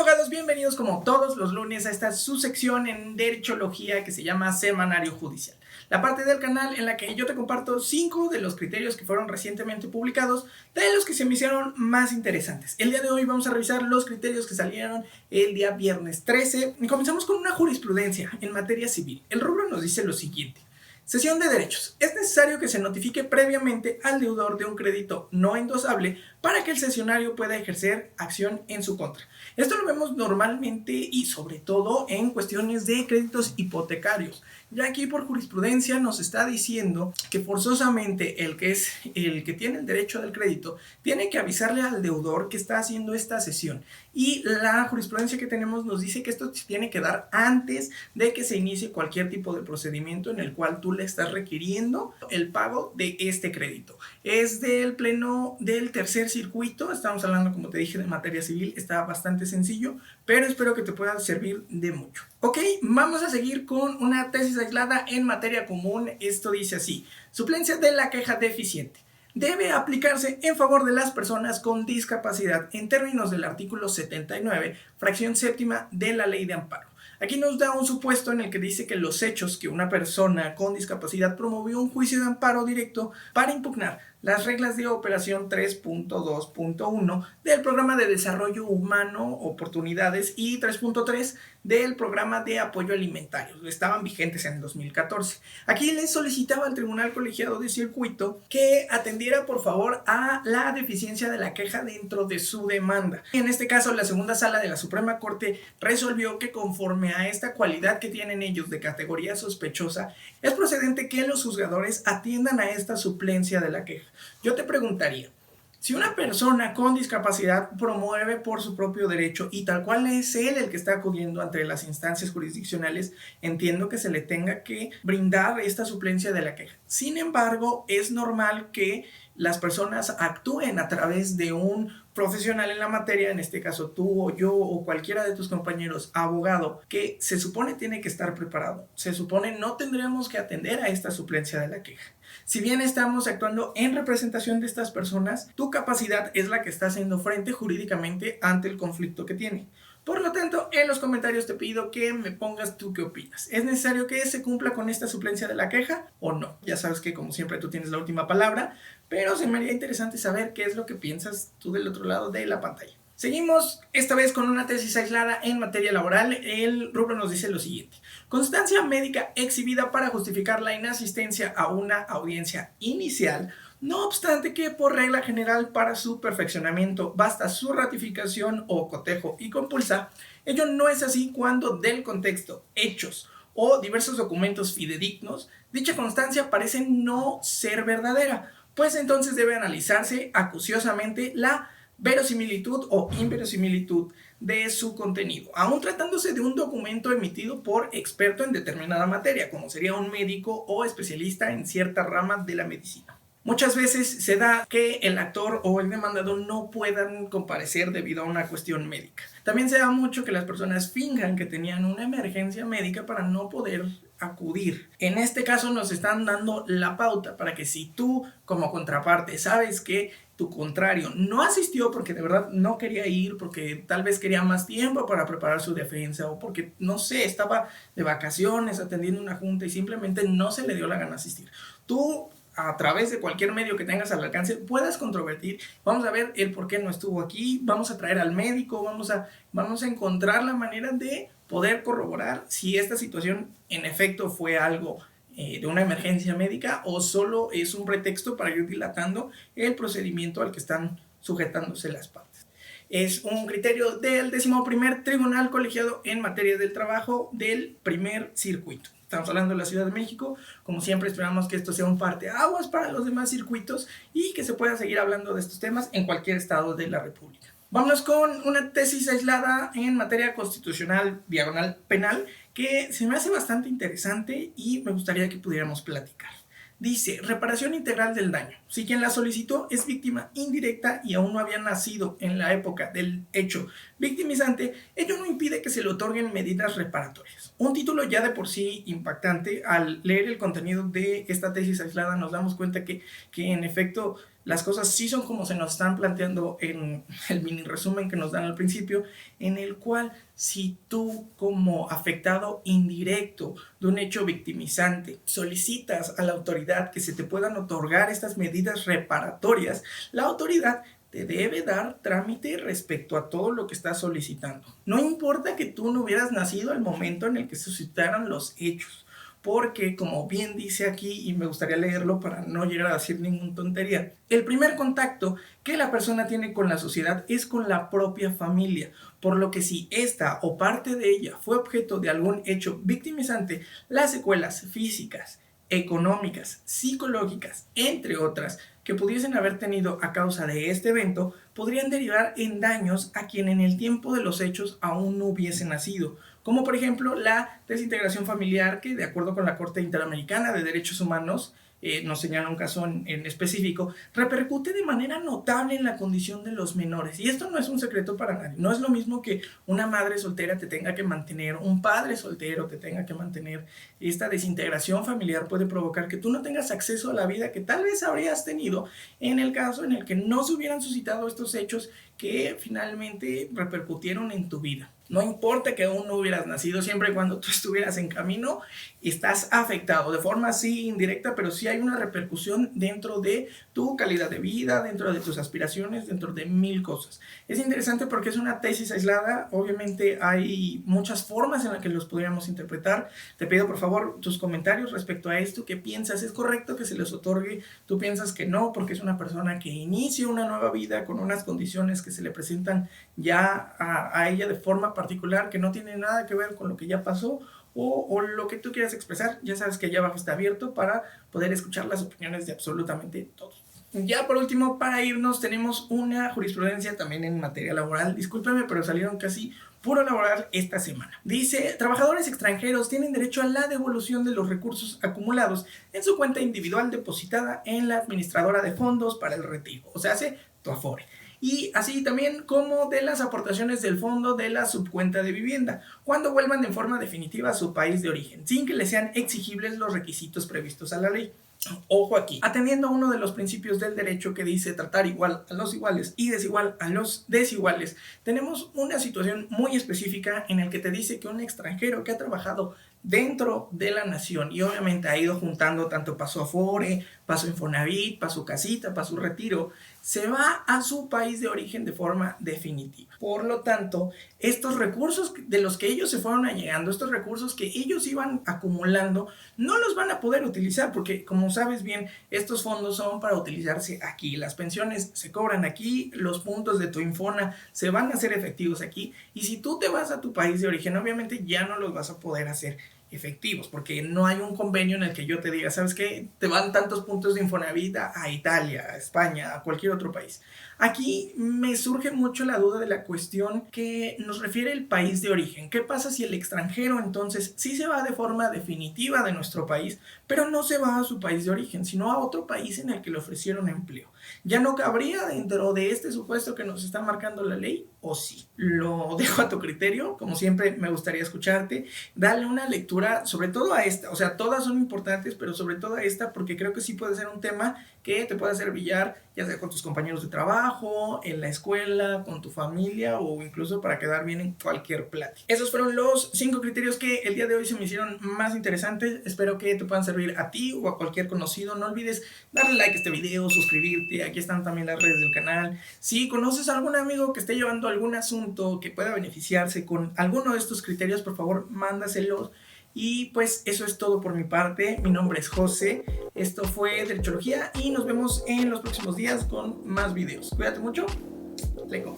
abogados? Bienvenidos como todos los lunes a esta subsección en Derechología que se llama Semanario Judicial. La parte del canal en la que yo te comparto 5 de los criterios que fueron recientemente publicados, de los que se me hicieron más interesantes. El día de hoy vamos a revisar los criterios que salieron el día viernes 13. Y comenzamos con una jurisprudencia en materia civil. El rubro nos dice lo siguiente. Cesión de derechos. Es necesario que se notifique previamente al deudor de un crédito no endosable para que el cesionario pueda ejercer acción en su contra. Esto lo vemos normalmente y sobre todo en cuestiones de créditos hipotecarios. Ya aquí por jurisprudencia nos está diciendo que forzosamente el que tiene el derecho del crédito tiene que avisarle al deudor que está haciendo esta cesión. Y la jurisprudencia que tenemos nos dice que esto se tiene que dar antes de que se inicie cualquier tipo de procedimiento en el cual tú le estás requiriendo el pago de este crédito. Es del pleno del tercer circuito, estamos hablando, como te dije, de materia civil, está bastante sencillo, pero espero que te pueda servir de mucho. Ok, vamos a seguir con una tesis aislada en materia común. Esto dice así: suplencia de la queja deficiente debe aplicarse en favor de las personas con discapacidad en términos del artículo 79, fracción séptima de la Ley de Amparo. Aquí nos da un supuesto en el que dice que los hechos que una persona con discapacidad promovió un juicio de amparo directo para impugnar las reglas de operación 3.2.1 del Programa de Desarrollo Humano, Oportunidades, y 3.3 del Programa de Apoyo Alimentario. Estaban vigentes en el 2014. Aquí les solicitaba al Tribunal Colegiado de Circuito que atendiera por favor a la deficiencia de la queja dentro de su demanda. En este caso, la segunda sala de la Suprema Corte resolvió que conforme a esta cualidad que tienen ellos de categoría sospechosa, es procedente que los juzgadores atiendan a esta suplencia de la queja. Yo te preguntaría, si una persona con discapacidad promueve por su propio derecho y tal cual es él el que está acudiendo ante las instancias jurisdiccionales, entiendo que se le tenga que brindar esta suplencia de la queja. Sin embargo, es normal que las personas actúen a través de un profesional en la materia, en este caso tú o yo o cualquiera de tus compañeros, abogado, que se supone tiene que estar preparado. Se supone no tendríamos que atender a esta suplencia de la queja. Si bien estamos actuando en representación de estas personas, tu capacidad es la que está haciendo frente jurídicamente ante el conflicto que tiene. Por lo tanto, en los comentarios te pido que me pongas tú qué opinas. ¿Es necesario que se cumpla con esta suplencia de la queja o no? Ya sabes que como siempre tú tienes la última palabra, pero se me haría interesante saber qué es lo que piensas tú del otro lado de la pantalla. Seguimos esta vez con una tesis aislada en materia laboral. El rubro nos dice lo siguiente: constancia médica exhibida para justificar la inasistencia a una audiencia inicial, no obstante que por regla general para su perfeccionamiento basta su ratificación o cotejo y compulsa. Ello no es así cuando del contexto, hechos o diversos documentos fidedignos dicha constancia parece no ser verdadera, pues entonces debe analizarse acuciosamente la verosimilitud o inverosimilitud de su contenido, aun tratándose de un documento emitido por experto en determinada materia, como sería un médico o especialista en cierta rama de la medicina. Muchas veces se da que el actor o el demandado no puedan comparecer debido a una cuestión médica. También se da mucho que las personas finjan que tenían una emergencia médica para no poder acudir. En este caso nos están dando la pauta para que si tú como contraparte sabes que tu contrario no asistió porque de verdad no quería ir, porque tal vez quería más tiempo para preparar su defensa o porque, no sé, estaba de vacaciones atendiendo una junta y simplemente no se le dio la gana asistir, tú a través de cualquier medio que tengas al alcance puedas controvertir. Vamos a ver el por qué no estuvo aquí, vamos a traer al médico, vamos a encontrar la manera de poder corroborar si esta situación en efecto fue algo de una emergencia médica o solo es un pretexto para ir dilatando el procedimiento al que están sujetándose las partes. Es un criterio del 11º Tribunal Colegiado en Materia del Trabajo del primer circuito. Estamos hablando de la Ciudad de México. Como siempre, esperamos que esto sea un parteaguas para los demás circuitos y que se pueda seguir hablando de estos temas en cualquier estado de la República. Vámonos con una tesis aislada en materia constitucional /penal que se me hace bastante interesante y me gustaría que pudiéramos platicar. Dice: reparación integral del daño. Si quien la solicitó es víctima indirecta y aún no había nacido en la época del hecho victimizante, ello no impide que se le otorguen medidas reparatorias. Un título ya de por sí impactante. Al leer el contenido de esta tesis aislada nos damos cuenta que en efecto las cosas sí son como se nos están planteando en el mini resumen que nos dan al principio, en el cual si tú como afectado indirecto de un hecho victimizante solicitas a la autoridad que se te puedan otorgar estas medidas reparatorias, la autoridad te debe dar trámite respecto a todo lo que estás solicitando. No importa que tú no hubieras nacido al momento en el que se suscitaran los hechos, porque como bien dice aquí, y me gustaría leerlo para no llegar a decir ninguna tontería, el primer contacto que la persona tiene con la sociedad es con la propia familia, por lo que si esta o parte de ella fue objeto de algún hecho victimizante, las secuelas físicas, económicas, psicológicas, entre otras, que pudiesen haber tenido a causa de este evento, podrían derivar en daños a quien en el tiempo de los hechos aún no hubiese nacido, como por ejemplo la desintegración familiar que, de acuerdo con la Corte Interamericana de Derechos Humanos, nos señala un caso en específico, repercute de manera notable en la condición de los menores. Y esto no es un secreto para nadie. No es lo mismo que una madre soltera te tenga que mantener, un padre soltero te tenga que mantener. Esta desintegración familiar puede provocar que tú no tengas acceso a la vida que tal vez habrías tenido en el caso en el que no se hubieran suscitado estos hechos que finalmente repercutieron en tu vida. No importa que aún no hubieras nacido, siempre y cuando tú estuvieras en camino, estás afectado de forma sí indirecta, pero sí hay una repercusión dentro de tu calidad de vida, dentro de tus aspiraciones, dentro de mil cosas. Es interesante porque es una tesis aislada, obviamente hay muchas formas en las que los podríamos interpretar. Te pido por favor tus comentarios respecto a esto. ¿Qué piensas? ¿Es correcto que se les otorgue? ¿Tú piensas que no? Porque es una persona que inicia una nueva vida con unas condiciones que se le presentan ya a ella de forma particular, que no tiene nada que ver con lo que ya pasó, o lo que tú quieras expresar. Ya sabes que allá abajo está abierto para poder escuchar las opiniones de absolutamente todos. Ya por último, para irnos, tenemos una jurisprudencia también en materia laboral. Discúlpeme, pero salieron casi puro laboral esta semana. Dice, trabajadores extranjeros tienen derecho a la devolución de los recursos acumulados en su cuenta individual depositada en la administradora de fondos para el retiro, o sea, tu Afore. Y así también como de las aportaciones del fondo de la subcuenta de vivienda, cuando vuelvan de forma definitiva a su país de origen, sin que les sean exigibles los requisitos previstos a la ley. Ojo aquí, atendiendo a uno de los principios del derecho que dice tratar igual a los iguales y desigual a los desiguales, tenemos una situación muy específica en la que te dice que un extranjero que ha trabajado dentro de la nación y obviamente ha ido juntando tanto para su Afore, para su Infonavit, para su casita, para su retiro, se va a su país de origen de forma definitiva. Por lo tanto, estos recursos de los que ellos se fueron allegando, estos recursos que ellos iban acumulando, no los van a poder utilizar porque, como sabes bien, estos fondos son para utilizarse aquí. Las pensiones se cobran aquí, los puntos de tu Infona se van a hacer efectivos aquí, y si tú te vas a tu país de origen, obviamente ya no los vas a poder hacer efectivos, porque no hay un convenio en el que yo te diga, ¿sabes qué? Te van tantos puntos de Infonavit a Italia, a España, a cualquier otro país. Aquí me surge mucho la duda de la cuestión que nos refiere el país de origen. ¿Qué pasa si el extranjero entonces sí se va de forma definitiva de nuestro país, pero no se va a su país de origen, sino a otro país en el que le ofrecieron empleo? ¿Ya no cabría dentro de este supuesto que nos está marcando la ley o sí? Lo dejo a tu criterio. Como siempre, me gustaría escucharte. Dale una lectura, sobre todo a esta. O sea, todas son importantes, pero sobre todo a esta, porque creo que sí puede ser un tema que te pueda servir, ya sea con tus compañeros de trabajo, en la escuela, con tu familia o incluso para quedar bien en cualquier plática. Esos fueron los 5 criterios que el día de hoy se me hicieron más interesantes. Espero que te puedan servir a ti o a cualquier conocido. No olvides darle like a este video, suscribirte. Aquí están también las redes del canal. Si conoces a algún amigo que esté llevando algún asunto que pueda beneficiarse con alguno de estos criterios, por favor, mándaselos. Y pues eso es todo por mi parte. Mi nombre es José. Esto fue Derechología y nos vemos en los próximos días con más videos. Cuídate mucho. Leco.